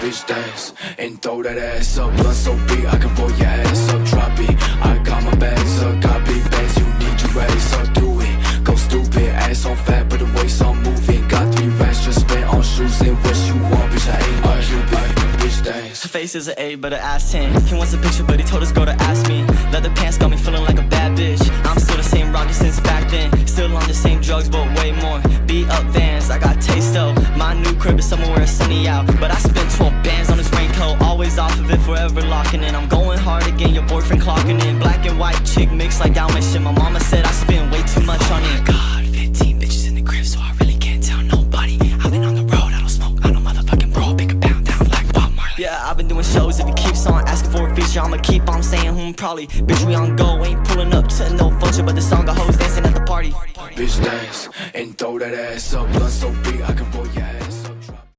bitch dance and throw that ass up. Blunt so big I can roll your ass up. Drop it, I got my bags up. Got big bags, you need to raise up. Do it, go stupid. Ass on fat, but the waist on moving. Got 3 racks just spent on shoes and what you want, bitch. I ain't no Cupid. Bitch dance. Her face is an 8, but her ass 10. He wants a picture, but he told his girl to ask me. Leather pants got me feeling like a bad bitch. I'm still the same rocker since back then. Still on the same drugs, but way more. Beat up Vans, I got taste though. My new crib is somewhere where it's sunny out, but I spent 12 bands on this raincoat. Always off of it, forever locking in. I'm going hard again, your boyfriend clocking in. Black and white chick mix like Dalmatian. My mama said I spend way too much on it. God, 15 bitches in the crib, so I really can't tell nobody. I've been on the road, I don't smoke, I don't motherfucking bro. Pick a pound down like Bob Marley. Yeah, I've been doing shows. If he keeps on asking for a feature, I'ma keep on saying probably. Bitch, we on go, ain't pulling up to no function, but the song got hoes dancing at the party. Bitch dance and throw that ass up. Blunt so big I can